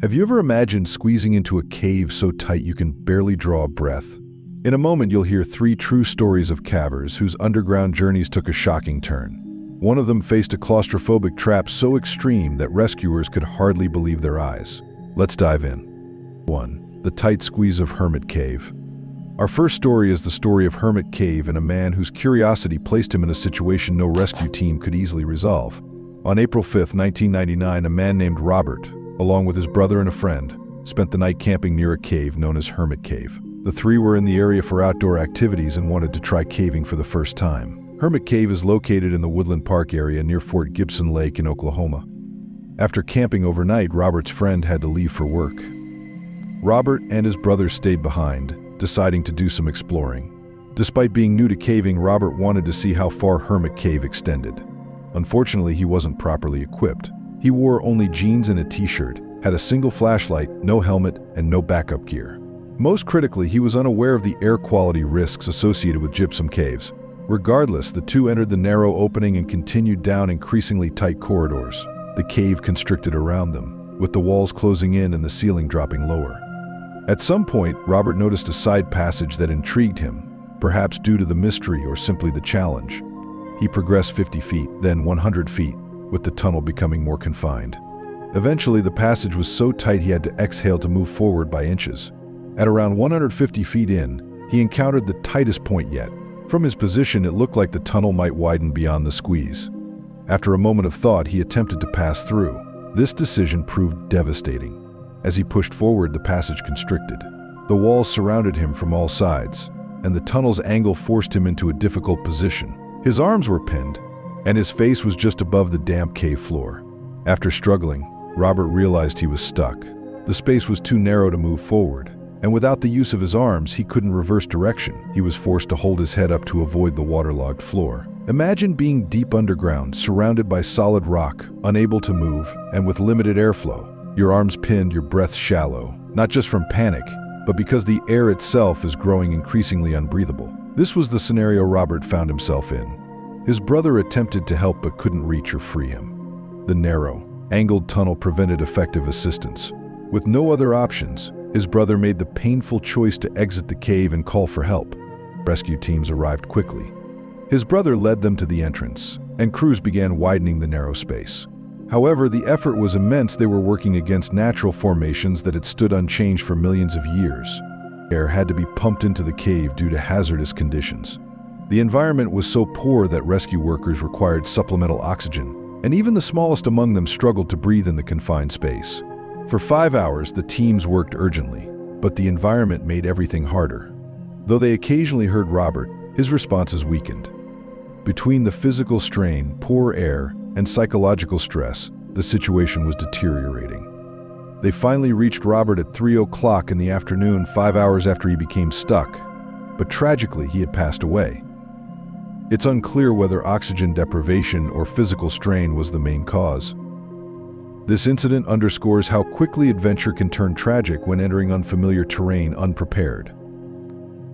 Have you ever imagined squeezing into a cave so tight you can barely draw a breath? In a moment, you'll hear three true stories of cavers whose underground journeys took a shocking turn. One of them faced a claustrophobic trap so extreme that rescuers could hardly believe their eyes. Let's dive in. 1. The tight squeeze of Hermit Cave. Our first story is the story of Hermit Cave and a man whose curiosity placed him in a situation no rescue team could easily resolve. On April 5, 1999, a man named Robert, along with his brother and a friend, spent the night camping near a cave known as Hermit Cave. The three were in the area for outdoor activities and wanted to try caving for the first time. Hermit Cave is located in the Woodland Park area near Fort Gibson Lake in Oklahoma. After camping overnight, Robert's friend had to leave for work. Robert and his brother stayed behind, deciding to do some exploring. Despite being new to caving, Robert wanted to see how far Hermit Cave extended. Unfortunately, he wasn't properly equipped. He wore only jeans and a t-shirt, had a single flashlight, no helmet, and no backup gear. Most critically, he was unaware of the air quality risks associated with gypsum caves. Regardless, the two entered the narrow opening and continued down increasingly tight corridors. The cave constricted around them, with the walls closing in and the ceiling dropping lower. At some point, Robert noticed a side passage that intrigued him, perhaps due to the mystery or simply the challenge. He progressed 50 feet, then 100 feet, with the tunnel becoming more confined. Eventually, the passage was so tight he had to exhale to move forward by inches. At around 150 feet in, he encountered the tightest point yet. From his position, it looked like the tunnel might widen beyond the squeeze. After a moment of thought, he attempted to pass through. This decision proved devastating. As he pushed forward, the passage constricted. The walls surrounded him from all sides, and the tunnel's angle forced him into a difficult position. His arms were pinned, and his face was just above the damp cave floor. After struggling, Robert realized he was stuck. The space was too narrow to move forward, and without the use of his arms, he couldn't reverse direction. He was forced to hold his head up to avoid the waterlogged floor. Imagine being deep underground, surrounded by solid rock, unable to move, and with limited airflow. Your arms pinned, your breath shallow, not just from panic, but because the air itself is growing increasingly unbreathable. This was the scenario Robert found himself in. His brother attempted to help but couldn't reach or free him. The narrow, angled tunnel prevented effective assistance. With no other options, his brother made the painful choice to exit the cave and call for help. Rescue teams arrived quickly. His brother led them to the entrance, and crews began widening the narrow space. However, the effort was immense. They were working against natural formations that had stood unchanged for millions of years. Air had to be pumped into the cave due to hazardous conditions. The environment was so poor that rescue workers required supplemental oxygen, and even the smallest among them struggled to breathe in the confined space. For 5 hours, the teams worked urgently, but the environment made everything harder. Though they occasionally heard Robert, his responses weakened. Between the physical strain, poor air, and psychological stress, the situation was deteriorating. They finally reached Robert at 3 o'clock in the afternoon, 5 hours after he became stuck, but tragically he had passed away. It's unclear whether oxygen deprivation or physical strain was the main cause. This incident underscores how quickly adventure can turn tragic when entering unfamiliar terrain unprepared.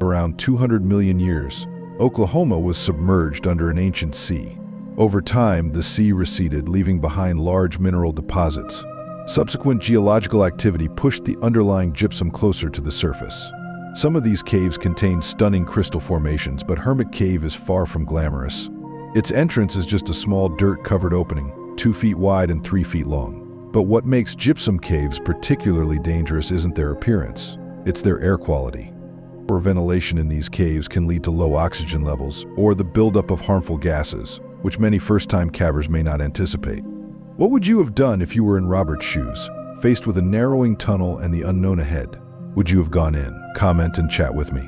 Around 200 million years, Oklahoma was submerged under an ancient sea. Over time, the sea receded, leaving behind large mineral deposits. Subsequent geological activity pushed the underlying gypsum closer to the surface. Some of these caves contain stunning crystal formations, but Hermit Cave is far from glamorous. Its entrance is just a small dirt-covered opening, 2 feet wide and 3 feet long. But what makes gypsum caves particularly dangerous isn't their appearance, it's their air quality. Poor ventilation in these caves can lead to low oxygen levels or the buildup of harmful gases, which many first-time cavers may not anticipate. What would you have done if you were in Robert's shoes, faced with a narrowing tunnel and the unknown ahead? Would you have gone in? Comment and chat with me.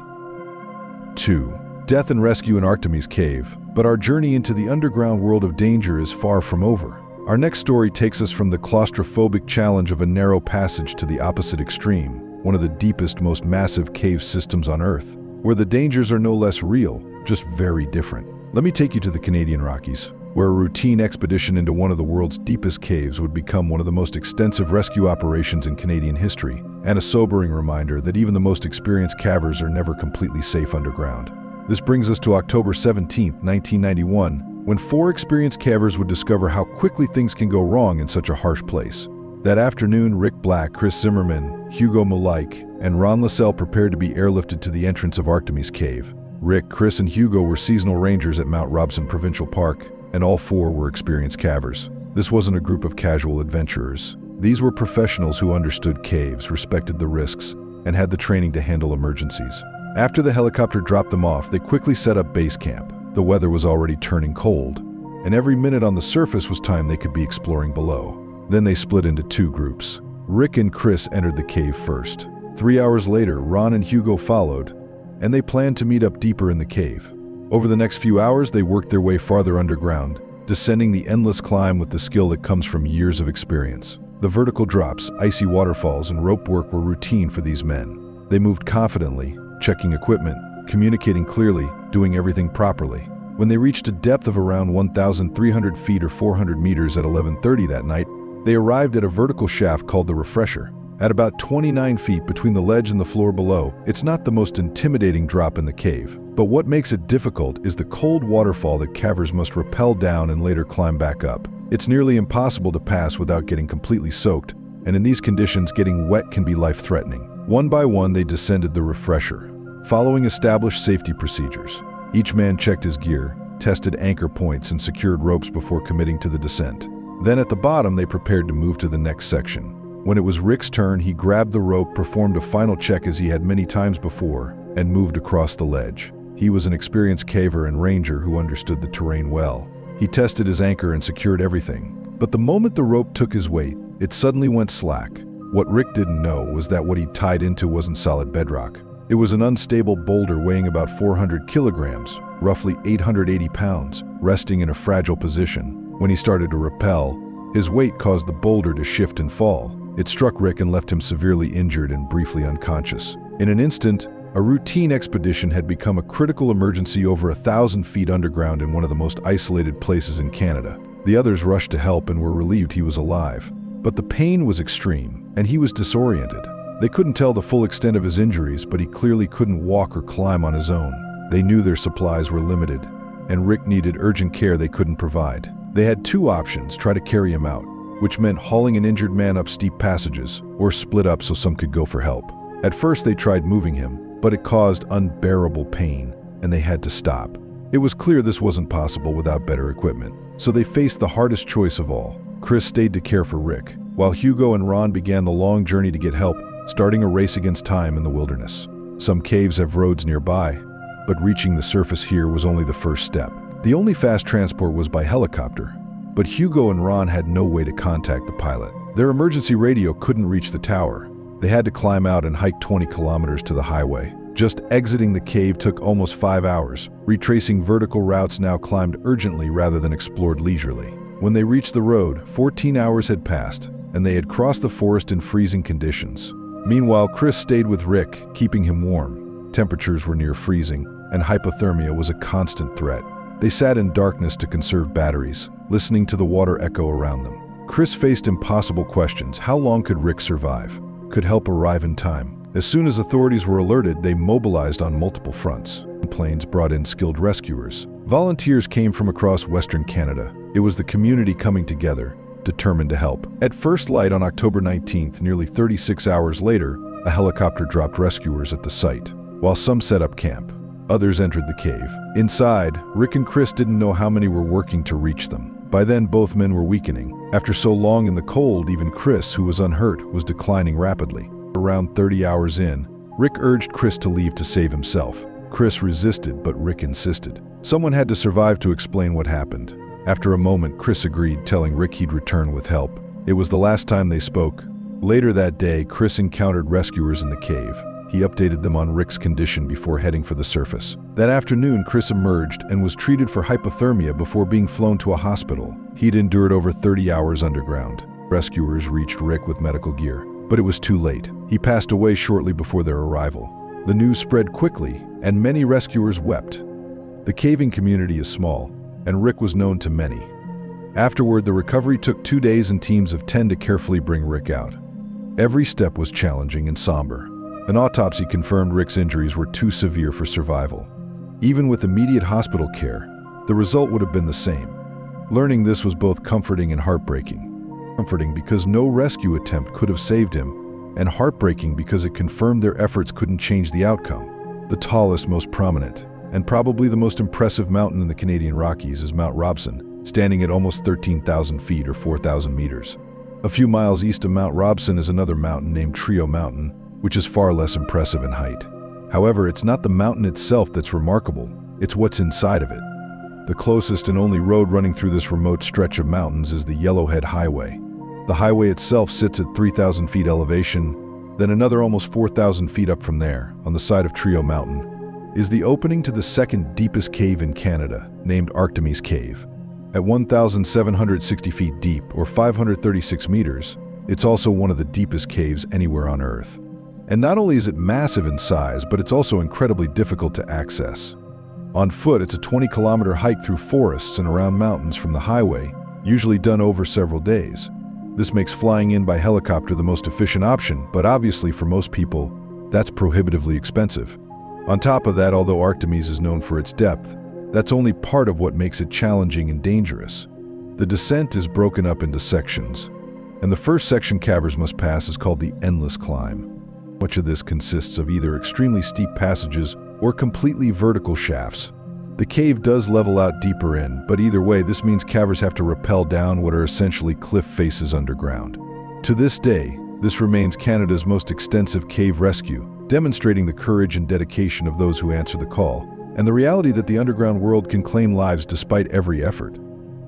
2. Death and rescue in Arctomys Cave. But our journey into the underground world of danger is far from over. Our next story takes us from the claustrophobic challenge of a narrow passage to the opposite extreme, one of the deepest, most massive cave systems on Earth, where the dangers are no less real, just very different. Let me take you to the Canadian Rockies, where a routine expedition into one of the world's deepest caves would become one of the most extensive rescue operations in Canadian history, and a sobering reminder that even the most experienced cavers are never completely safe underground. This brings us to October 17, 1991, when 4 experienced cavers would discover how quickly things can go wrong in such a harsh place. That afternoon, Rick Black, Chris Zimmerman, Hugo Malike, and Ron Lassell prepared to be airlifted to the entrance of Arctomys Cave. Rick, Chris, and Hugo were seasonal rangers at Mount Robson Provincial Park, and all four were experienced cavers. This wasn't a group of casual adventurers. These were professionals who understood caves, respected the risks, and had the training to handle emergencies. After the helicopter dropped them off, they quickly set up base camp. The weather was already turning cold, and every minute on the surface was time they could be exploring below. Then they split into two groups. Rick and Chris entered the cave first. 3 hours later, Ron and Hugo followed, and they planned to meet up deeper in the cave. Over the next few hours, they worked their way farther underground, descending the endless climb with the skill that comes from years of experience. The vertical drops, icy waterfalls, and rope work were routine for these men. They moved confidently, checking equipment, communicating clearly, doing everything properly. When they reached a depth of around 1,300 feet or 400 meters at 11:30 that night, they arrived at a vertical shaft called the Refresher. At about 29 feet between the ledge and the floor below, it's not the most intimidating drop in the cave. But what makes it difficult is the cold waterfall that cavers must rappel down and later climb back up. It's nearly impossible to pass without getting completely soaked, and in these conditions, getting wet can be life-threatening. One by one, they descended the Refresher, following established safety procedures. Each man checked his gear, tested anchor points, and secured ropes before committing to the descent. Then at the bottom, they prepared to move to the next section. When it was Rick's turn, he grabbed the rope, performed a final check as he had many times before, and moved across the ledge. He was an experienced caver and ranger who understood the terrain well. He tested his anchor and secured everything. But the moment the rope took his weight, it suddenly went slack. What Rick didn't know was that what he tied into wasn't solid bedrock. It was an unstable boulder weighing about 400 kilograms, roughly 880 pounds, resting in a fragile position. When he started to rappel, his weight caused the boulder to shift and fall. It struck Rick and left him severely injured and briefly unconscious. In an instant, a routine expedition had become a critical emergency over 1,000 feet underground in one of the most isolated places in Canada. The others rushed to help and were relieved he was alive. But the pain was extreme, and he was disoriented. They couldn't tell the full extent of his injuries, but he clearly couldn't walk or climb on his own. They knew their supplies were limited, and Rick needed urgent care they couldn't provide. They had two options: try to carry him out, which meant hauling an injured man up steep passages, or split up so some could go for help. At first they tried moving him, but it caused unbearable pain, and they had to stop. It was clear this wasn't possible without better equipment, so they faced the hardest choice of all. Chris stayed to care for Rick, while Hugo and Ron began the long journey to get help, starting a race against time in the wilderness. Some caves have roads nearby, but reaching the surface here was only the first step. The only fast transport was by helicopter, but Hugo and Ron had no way to contact the pilot. Their emergency radio couldn't reach the tower. They had to climb out and hike 20 kilometers to the highway. Just exiting the cave took almost 5 hours, retracing vertical routes now climbed urgently rather than explored leisurely. When they reached the road, 14 hours had passed, and they had crossed the forest in freezing conditions. Meanwhile, Chris stayed with Rick, keeping him warm. Temperatures were near freezing, and hypothermia was a constant threat. They sat in darkness to conserve batteries, listening to the water echo around them. Chris faced impossible questions. How long could Rick survive? Could help arrive in time? As soon as authorities were alerted, they mobilized on multiple fronts. Planes brought in skilled rescuers. Volunteers came from across Western Canada. It was the community coming together, determined to help. At first light on October 19th, nearly 36 hours later, a helicopter dropped rescuers at the site. While some set up camp, others entered the cave. Inside, Rick and Chris didn't know how many were working to reach them. By then, both men were weakening. After so long in the cold, even Chris, who was unhurt, was declining rapidly. Around 30 hours in, Rick urged Chris to leave to save himself. Chris resisted, but Rick insisted. Someone had to survive to explain what happened. After a moment, Chris agreed, telling Rick he'd return with help. It was the last time they spoke. Later that day, Chris encountered rescuers in the cave. He updated them on Rick's condition before heading for the surface. That afternoon, Chris emerged and was treated for hypothermia before being flown to a hospital. He'd endured over 30 hours underground. Rescuers reached Rick with medical gear, but it was too late. He passed away shortly before their arrival. The news spread quickly, and many rescuers wept. The caving community is small, and Rick was known to many. Afterward, the recovery took 2 days and teams of 10 to carefully bring Rick out. Every step was challenging and somber. An autopsy confirmed Rick's injuries were too severe for survival. Even with immediate hospital care, the result would have been the same. Learning this was both comforting and heartbreaking. Comforting because no rescue attempt could have saved him, and heartbreaking because it confirmed their efforts couldn't change the outcome. The tallest, most prominent, and probably the most impressive mountain in the Canadian Rockies is Mount Robson, standing at almost 13,000 feet or 4,000 meters. A few miles east of Mount Robson is another mountain named Trio Mountain, which is far less impressive in height. However, it's not the mountain itself that's remarkable, it's what's inside of it. The closest and only road running through this remote stretch of mountains is the Yellowhead Highway. The highway itself sits at 3,000 feet elevation, then another almost 4,000 feet up from there, on the side of Trio Mountain, is the opening to the second deepest cave in Canada, named Arctomys Cave. At 1,760 feet deep, or 536 meters, it's also one of the deepest caves anywhere on Earth. And not only is it massive in size, but it's also incredibly difficult to access. On foot, it's a 20-kilometer hike through forests and around mountains from the highway, usually done over several days. This makes flying in by helicopter the most efficient option, but obviously for most people, that's prohibitively expensive. On top of that, although Arctomys is known for its depth, that's only part of what makes it challenging and dangerous. The descent is broken up into sections, and the first section cavers must pass is called the Endless Climb. Much of this consists of either extremely steep passages or completely vertical shafts. The cave does level out deeper in, but either way, this means cavers have to rappel down what are essentially cliff faces underground. To this day, this remains Canada's most extensive cave rescue, demonstrating the courage and dedication of those who answer the call, and the reality that the underground world can claim lives despite every effort.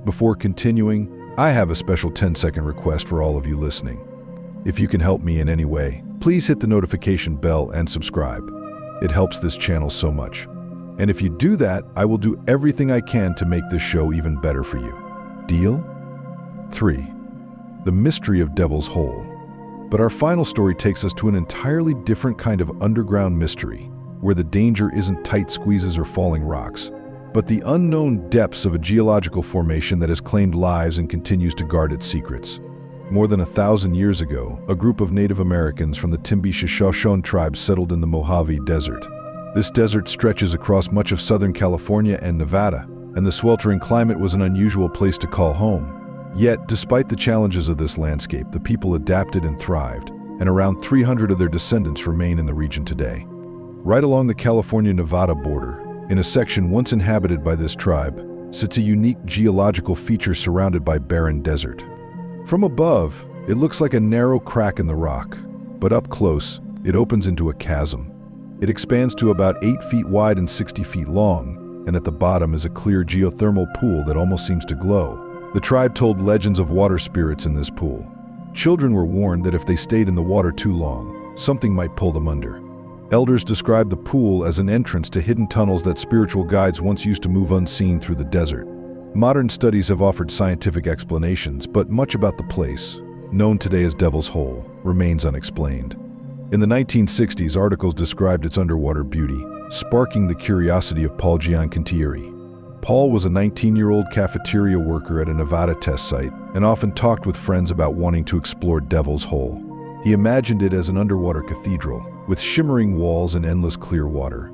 Before continuing, I have a special 10-second request for all of you listening. If you can help me in any way, please hit the notification bell and subscribe. It helps this channel so much. And if you do that, I will do everything I can to make this show even better for you. Deal? 3. The mystery of Devil's Hole. But our final story takes us to an entirely different kind of underground mystery, where the danger isn't tight squeezes or falling rocks, but the unknown depths of a geological formation that has claimed lives and continues to guard its secrets. More than 1,000 years ago, a group of Native Americans from the Timbi-Shoshone tribe settled in the Mojave Desert. This desert stretches across much of Southern California and Nevada, and the sweltering climate was an unusual place to call home. Yet, despite the challenges of this landscape, the people adapted and thrived, and around 300 of their descendants remain in the region today. Right along the California-Nevada border, in a section once inhabited by this tribe, sits a unique geological feature surrounded by barren desert. From above, it looks like a narrow crack in the rock, but up close, it opens into a chasm. It expands to about 8 feet wide and 60 feet long, and at the bottom is a clear geothermal pool that almost seems to glow. The tribe told legends of water spirits in this pool. Children were warned that if they stayed in the water too long, something might pull them under. Elders described the pool as an entrance to hidden tunnels that spiritual guides once used to move unseen through the desert. Modern studies have offered scientific explanations, but much about the place, known today as Devil's Hole, remains unexplained. In the 1960s, articles described its underwater beauty, sparking the curiosity of Paul Giancantieri. Paul was a 19-year-old cafeteria worker at a Nevada test site and often talked with friends about wanting to explore Devil's Hole. He imagined it as an underwater cathedral, with shimmering walls and endless clear water.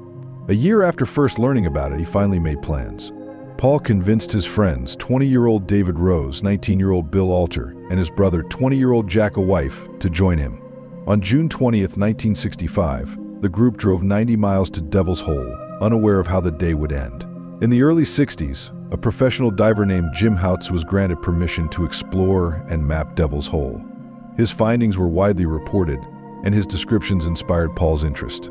A year after first learning about it, he finally made plans. Paul convinced his friends, 20-year-old David Rose, 19-year-old Bill Alter, and his brother, 20-year-old Jack Wife, to join him. On June 20th, 1965, the group drove 90 miles to Devil's Hole, unaware of how the day would end. In the early 60s, a professional diver named Jim Houts was granted permission to explore and map Devil's Hole. His findings were widely reported, and his descriptions inspired Paul's interest.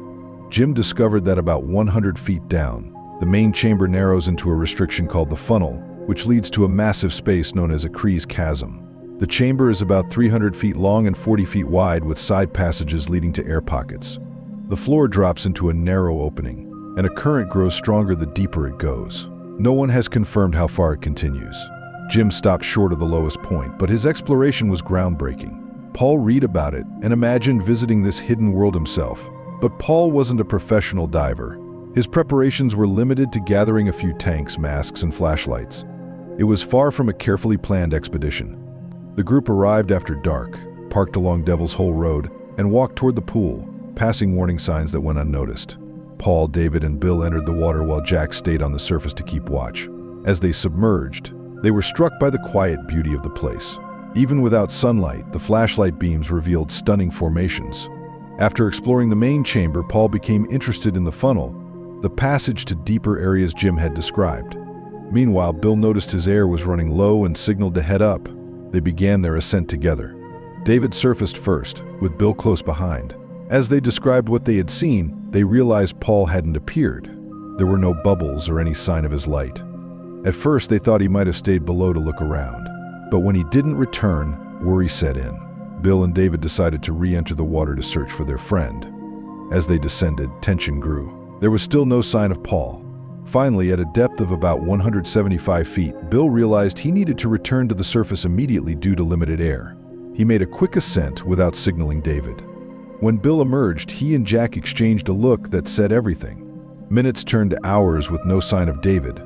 Jim discovered that about 100 feet down, the main chamber narrows into a restriction called the funnel, which leads to a massive space known as a Crease Chasm. The chamber is about 300 feet long and 40 feet wide, with side passages leading to air pockets. The floor drops into a narrow opening, and a current grows stronger the deeper it goes. No one has confirmed how far it continues. Jim stopped short of the lowest point, but his exploration was groundbreaking. Paul read about it and imagined visiting this hidden world himself. But Paul wasn't a professional diver. His preparations were limited to gathering a few tanks, masks, and flashlights. It was far from a carefully planned expedition. The group arrived after dark, parked along Devil's Hole Road, and walked toward the pool, passing warning signs that went unnoticed. Paul, David, and Bill entered the water while Jack stayed on the surface to keep watch. As they submerged, they were struck by the quiet beauty of the place. Even without sunlight, the flashlight beams revealed stunning formations. After exploring the main chamber, Paul became interested in the funnel, the passage to deeper areas Jim had described. Meanwhile, Bill noticed his air was running low and signaled to head up. They began their ascent together. David surfaced first, with Bill close behind. As they described what they had seen, they realized Paul hadn't appeared. There were no bubbles or any sign of his light. At first, they thought he might have stayed below to look around. But when he didn't return, worry set in. Bill and David decided to re-enter the water to search for their friend. As they descended, tension grew. There was still no sign of Paul. Finally, at a depth of about 175 feet, Bill realized he needed to return to the surface immediately due to limited air. He made a quick ascent without signaling David. When Bill emerged, he and Jack exchanged a look that said everything. Minutes turned to hours with no sign of David.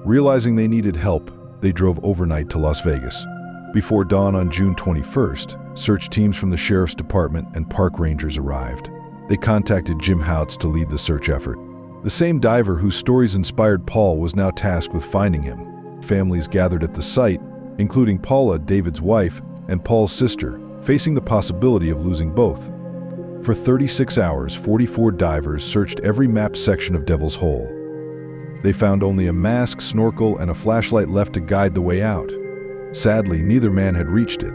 Realizing they needed help, they drove overnight to Las Vegas. Before dawn on June 21st, search teams from the Sheriff's Department and park rangers arrived. They contacted Jim Houts to lead the search effort. The same diver whose stories inspired Paul was now tasked with finding him. Families gathered at the site, including Paula, David's wife, and Paul's sister, facing the possibility of losing both. For 36 hours, 44 divers searched every mapped section of Devil's Hole. They found only a mask, snorkel, and a flashlight left to guide the way out. Sadly, neither man had reached it.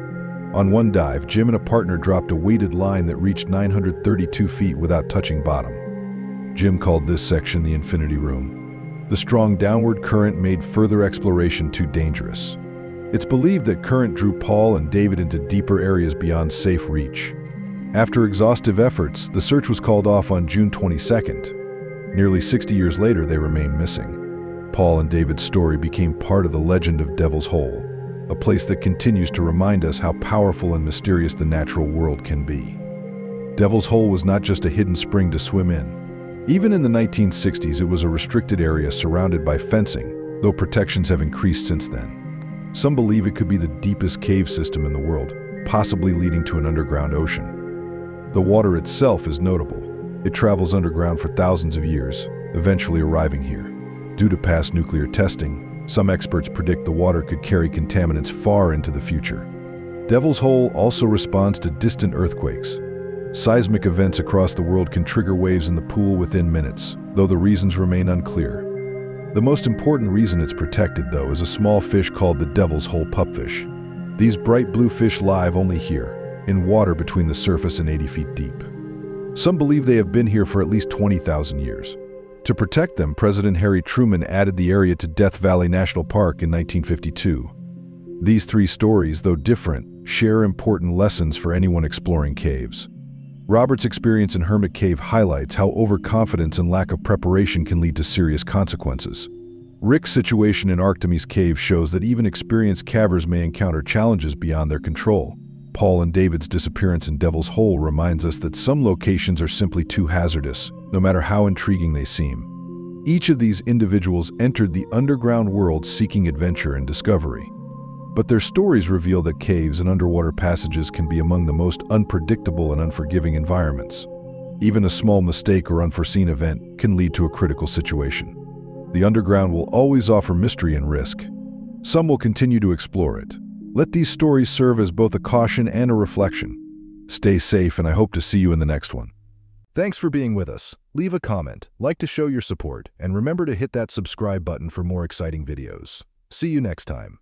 On one dive, Jim and a partner dropped a weighted line that reached 932 feet without touching bottom. Jim called this section the Infinity Room. The strong downward current made further exploration too dangerous. It's believed that current drew Paul and David into deeper areas beyond safe reach. After exhaustive efforts, the search was called off on June 22nd. Nearly 60 years later, they remain missing. Paul and David's story became part of the legend of Devil's Hole, a place that continues to remind us how powerful and mysterious the natural world can be. Devil's Hole was not just a hidden spring to swim in. Even in the 1960s, it was a restricted area surrounded by fencing, though protections have increased since then. Some believe it could be the deepest cave system in the world, possibly leading to an underground ocean. The water itself is notable. It travels underground for thousands of years, eventually arriving here. Due to past nuclear testing, some experts predict the water could carry contaminants far into the future. Devil's Hole also responds to distant earthquakes. Seismic events across the world can trigger waves in the pool within minutes, though the reasons remain unclear. The most important reason it's protected, though, is a small fish called the Devil's Hole pupfish. These bright blue fish live only here, in water between the surface and 80 feet deep. Some believe they have been here for at least 20,000 years. To protect them, President Harry Truman added the area to Death Valley National Park in 1952. These three stories, though different, share important lessons for anyone exploring caves. Robert's experience in Hermit Cave highlights how overconfidence and lack of preparation can lead to serious consequences. Rick's situation in Arctomys Cave shows that even experienced cavers may encounter challenges beyond their control. Paul and David's disappearance in Devil's Hole reminds us that some locations are simply too hazardous, no matter how intriguing they seem. Each of these individuals entered the underground world seeking adventure and discovery. But their stories reveal that caves and underwater passages can be among the most unpredictable and unforgiving environments. Even a small mistake or unforeseen event can lead to a critical situation. The underground will always offer mystery and risk. Some will continue to explore it. Let these stories serve as both a caution and a reflection. Stay safe, and I hope to see you in the next one. Thanks for being with us. Leave a comment, like to show your support, and remember to hit that subscribe button for more exciting videos. See you next time.